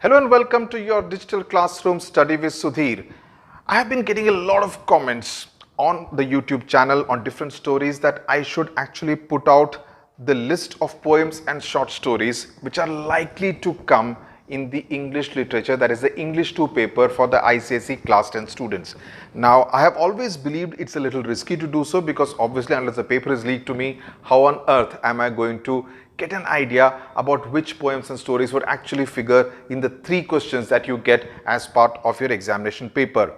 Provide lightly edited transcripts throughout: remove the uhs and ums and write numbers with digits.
Hello and welcome to your digital classroom study with Sudhir. I have been getting a lot of comments on the YouTube channel on different stories that I should actually put out the list of poems and short stories which are likely to come in the English literature, that is the English 2 paper for the ICSE class 10 students. Now, I have always believed it's a little risky to do so because obviously unless the paper is leaked to me, how on earth am I going to get an idea about which poems and stories would actually figure in the 3 questions that you get as part of your examination paper.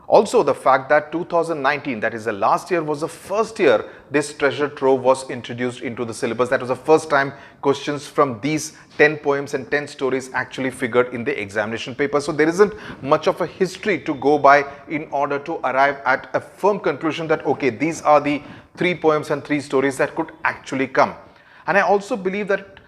Also, the fact that 2019, that is the last year, was the first year this treasure trove was introduced into the syllabus. That was the first time questions from these 10 poems and 10 stories actually figured in the examination paper. So there isn't much of a history to go by in order to arrive at a firm conclusion that okay, these are the 3 poems and 3 stories that could actually come. And I also believe that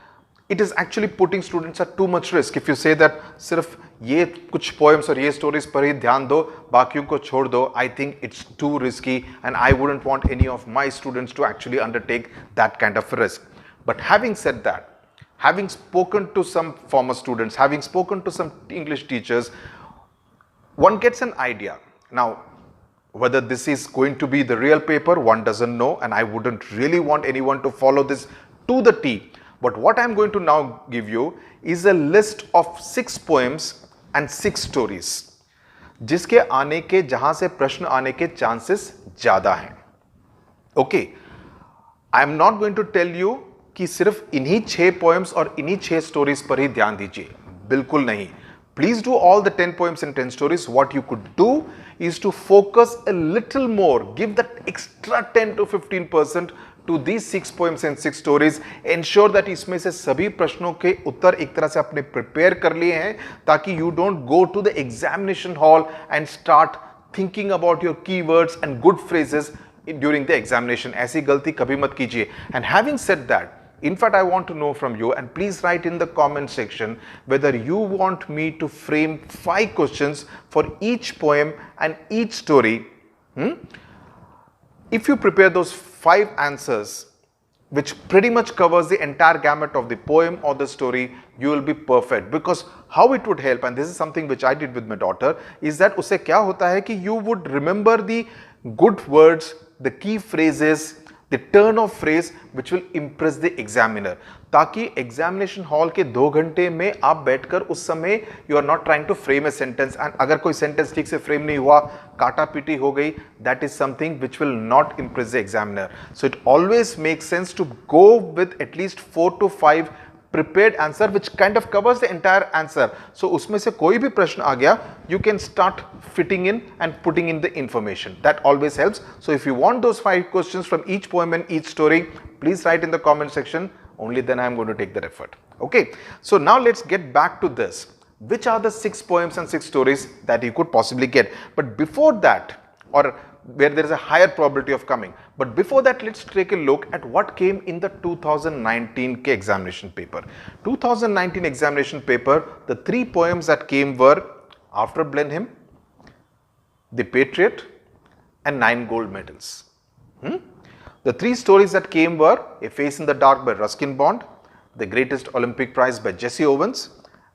it is actually putting students at too much risk. If you say that सिर्फ ये कुछ poems और ये stories पर ही ध्यान दो, बाकियों को छोड़ दो, I think it's too risky and I wouldn't want any of my students to actually undertake that kind of risk. But having said that, having spoken to some former students, having spoken to some English teachers, one gets an idea. Now, whether this is going to be the real paper, one doesn't know, and I wouldn't really want anyone to follow this to the T. But what I'm going to now give you is a list of 6 poems and 6 stories जिसके आने के, जहां से प्रश्न आने के चांसेस ज्यादा हैं. Okay, I am not going to tell you कि सिर्फ इन्हीं 6 पोएम्स और इन्हीं 6 स्टोरीज पर ही ध्यान दीजिए, बिल्कुल नहीं. Please do all the 10 poems and 10 stories. What you could do is to focus a little more, give that extra 10 to 15% to these 6 poems and 6 stories. Ensure that इसमें से सभी प्रश्नों के उत्तर एक तरह से आपने प्रिपेयर कर लिए हैं ताकि you don't go to the examination hall and start thinking about your keywords and good phrases during the examination. ऐसी गलती कभी मत कीजिए. And having said that, in fact, I want to know from you, and please write in the comment section whether you want me to frame 5 questions for each poem and each story. If you prepare those 5 answers, which pretty much covers the entire gamut of the poem or the story, you will be perfect. Because how it would help, and this is something which I did with my daughter, is that usse kya hota hai ki you would remember the good words, the key phrases, the turn of phrase which will impress the examiner. ताकि examination hall के 2 घंटे में आप बैठकर उस समय you are not trying to frame a sentence and अगर कोई सेंटेंस ठीक से फ्रेम नहीं हुआ, काटा पीटी हो गई, that is something which will not impress the examiner. So it always makes sense to go with at least 4 to 5 prepared answer which kind of covers the entire answer. So उसमें से कोई भी प्रश्न आ गया, you can start fitting in and putting in the information. That always helps. So if you want those 5 questions from each poem and each story, please write in the comment section. Only then I am going to take that effort. Okay. So now let's get back to this. Which are the 6 poems and 6 stories that you could possibly get? But before that, or where there is a higher probability of coming. But before that, let's take a look at what came in the 2019 ke examination paper. 2019 examination paper, the 3 poems that came were After Blenheim, The Patriot, and 9 Gold Medals. The 3 stories that came were A Face in the Dark by Ruskin Bond, The Greatest Olympic Prize by Jesse Owens,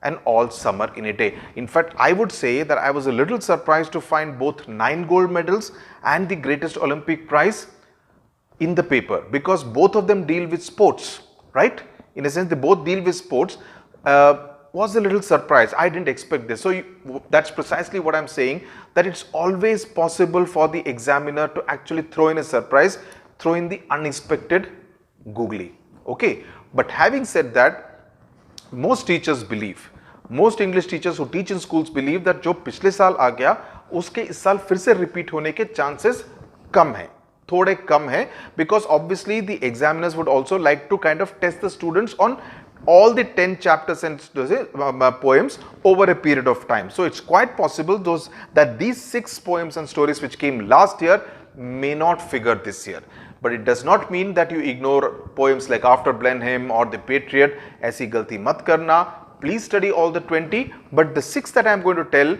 and All Summer in a Day. In fact, I would say that I was a little surprised to find both 9 gold medals and the Greatest Olympic Prize in the paper because both of them deal with sports, right? In a sense, they both deal with sports. Was a little surprised. I didn't expect this. So that's precisely what I'm saying, that it's always possible for the examiner to actually throw in a surprise, throw in the unexpected googly. Okay. But having said that, most teachers believe, most English teachers who teach in schools believe that जो पिछले साल आ गया उसके इस साल फिर से repeat होने के चांसेस कम हैं, थोड़े कम हैं, because obviously the examiners would also like to kind of test the students on all the 10 chapters and poems over a period of time. So it's quite possible that these 6 poems and stories which came last year may not figure this year. But it does not mean that you ignore poems like After Blenheim or The Patriot. ऐसी गलती मत करना. Please study all the 20, but the 6 that I am going to tell,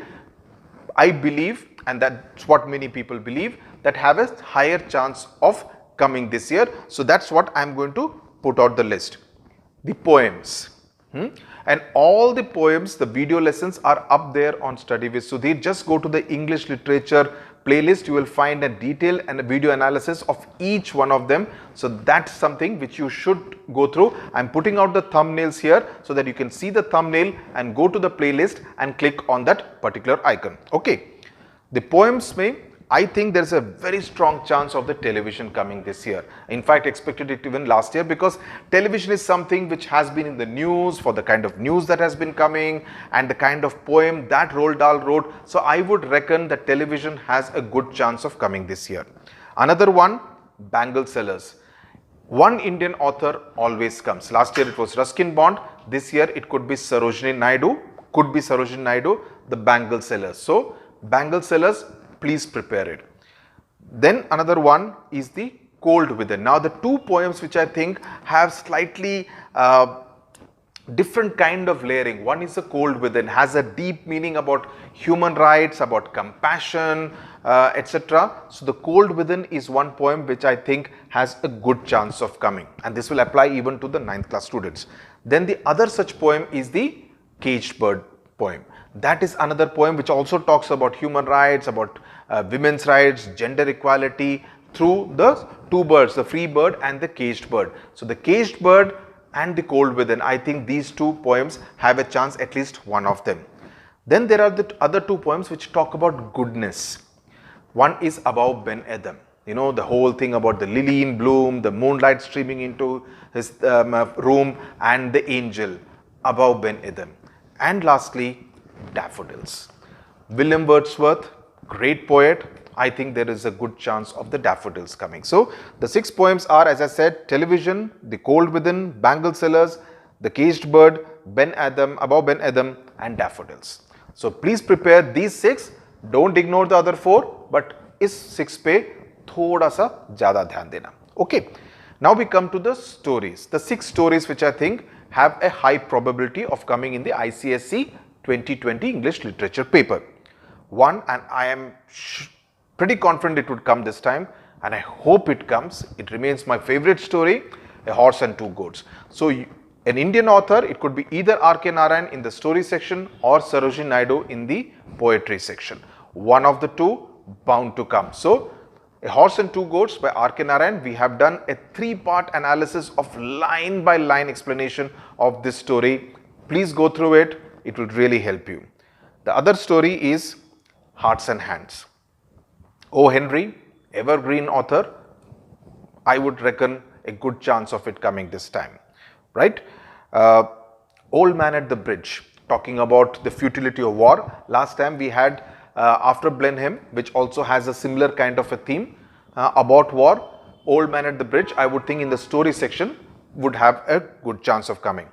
I believe, and that's what many people believe, that have a higher chance of coming this year. So that's what I am going to put out the list. The poems. And all the poems, the video lessons are up there on Study with Sudhir. Just go to the English literature playlist. You will find a detail and a video analysis of each one of them. So that's something which you should go through. I'm putting out the thumbnails here so that you can see the thumbnail and go to the playlist and click on that particular icon. Okay. The poems may, I think there's a very strong chance of the television coming this year. In fact, expected it even last year, because television is something which has been in the news for the kind of news that has been coming and the kind of poem that Roald Dahl wrote. So I would reckon that television has a good chance of coming this year. Another one, Bangle Sellers. One Indian author always comes. Last year it was Ruskin Bond. This year it could be Sarojini Naidu, the Bangle Sellers. So Bangle Sellers, please prepare it. Then another one is the Cold Within. Now the two poems which I think have slightly different kind of layering. One is the Cold Within, has a deep meaning about human rights, about compassion, etc. So the Cold Within is one poem which I think has a good chance of coming, and this will apply even to the 9th class students. Then the other such poem is the Caged Bird poem. That is another poem which also talks about human rights, about women's rights, gender equality through the two birds, the free bird and the caged bird. So the Caged Bird and the Cold Within, I think these two poems have a chance, at least one of them. Then there are the other two poems which talk about goodness. One is Above Ben Edhem. You know, the whole thing about the lily in bloom, the moonlight streaming into his room, and the angel above Ben Edhem. And lastly, Daffodils. William Wordsworth, great poet. I think there is a good chance of the Daffodils coming. So the 6 poems are, as I said, television, the Cold Within, Bangle Sellers, the Caged Bird, Ben Edhem, Above Ben Edhem, and Daffodils. So please prepare these 6. Don't ignore the other 4, but is 6 पे थोड़ा सा ज़्यादा ध्यान देना. Okay. Now we come to the stories. The 6 stories which I think have a high probability of coming in the ICSE 2020 English Literature paper. One, and I am pretty confident it would come this time, and I hope it comes. It remains my favorite story, A Horse and Two Goats. So an Indian author, it could be either R.K. Narayan in the story section or Sarojini Naidu in the poetry section. One of the two bound to come. So A Horse and Two Goats by R.K. Narayan, we have done a 3-part analysis of line by line explanation of this story. Please go through it. It will really help you. The other story is Hearts and Hands. O. Henry, evergreen author. I would reckon a good chance of it coming this time, right? Old Man at the Bridge, talking about the futility of war. Last time we had After Blenheim, which also has a similar kind of a theme about war. Old Man at the Bridge, I would think in the story section would have a good chance of coming.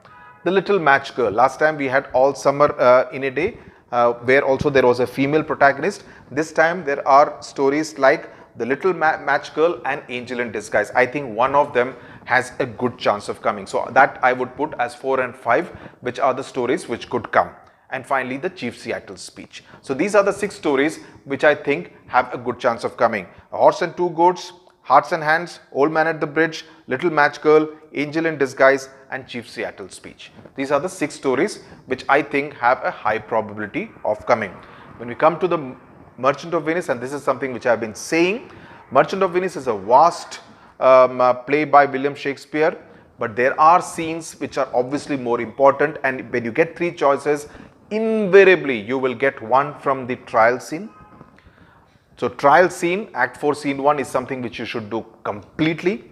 The Little Match Girl. Last time we had All Summer in a Day, where also there was a female protagonist. This time there are stories like The Little Match Girl and Angel in Disguise. I think one of them has a good chance of coming. So that I would put as 4 and 5, which are the stories which could come. And finally, the Chief Seattle's Speech. So these are the 6 stories which I think have a good chance of coming. A Horse and Two Goats, Hearts and Hands, Old Man at the Bridge, Little Match Girl, Angel in Disguise, and Chief Seattle's Speech. These are the 6 stories which I think have a high probability of coming. When we come to the Merchant of Venice, and this is something which I have been saying, Merchant of Venice is a vast play by William Shakespeare, but there are scenes which are obviously more important, and when you get 3 choices, invariably you will get one from the trial scene. So trial scene, Act 4 Scene 1 is something which you should do completely.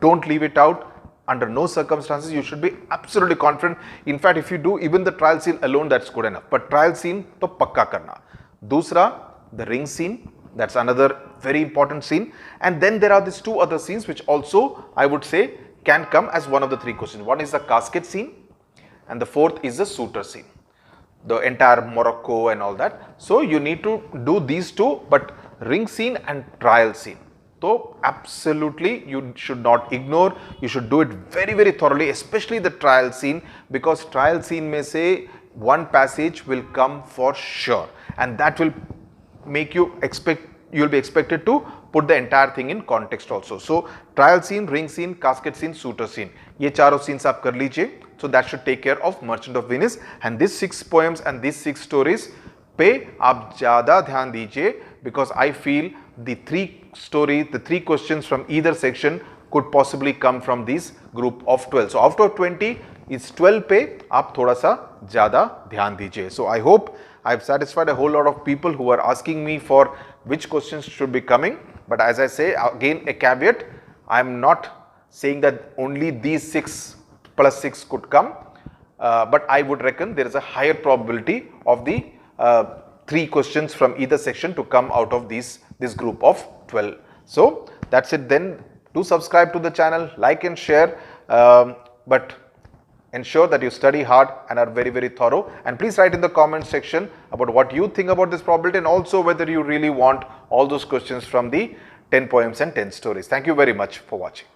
Don't leave it out. Under no circumstances you should be absolutely confident. In fact, if you do even the trial scene alone, that's good enough. But trial scene to pakka karna. Dusra, the ring scene, that's another very important scene. And then there are these 2 other scenes which also I would say can come as one of the 3 questions. One is the casket scene, and the 4th is the suitor scene. The entire Morocco and all that. So you need to do these 2, but ring scene and trial scene. So absolutely you should not ignore. You should do it very, very thoroughly, especially the trial scene, because trial scene may say one passage will come for sure, and that will make you expect you will be expected to put the entire thing in context also. So trial scene, ring scene, casket scene, suitor scene, ये चारों scenes आप कर लीजिए. So that should take care of Merchant of Venice. And these 6 poems and these 6 stories पे आप ज़्यादा ध्यान दीजिए, because I feel the 3 stories, the 3 questions from either section could possibly come from this group of 12. So out of 20, is 12 पे आप थोड़ा सा ज़्यादा ध्यान दीजिए. So I hope I've satisfied a whole lot of people who are asking me for which questions should be coming. But as I say, again a caveat, I'm not saying that only these 6 plus 6 could come, but I would reckon there is a higher probability of the 3 questions from either section to come out of this group of 12. So that's it then. Do subscribe to the channel, like and share, but ensure that you study hard and are very, very thorough. And please write in the comment section about what you think about this probability, and also whether you really want all those questions from the 10 poems and 10 stories. Thank you very much for watching.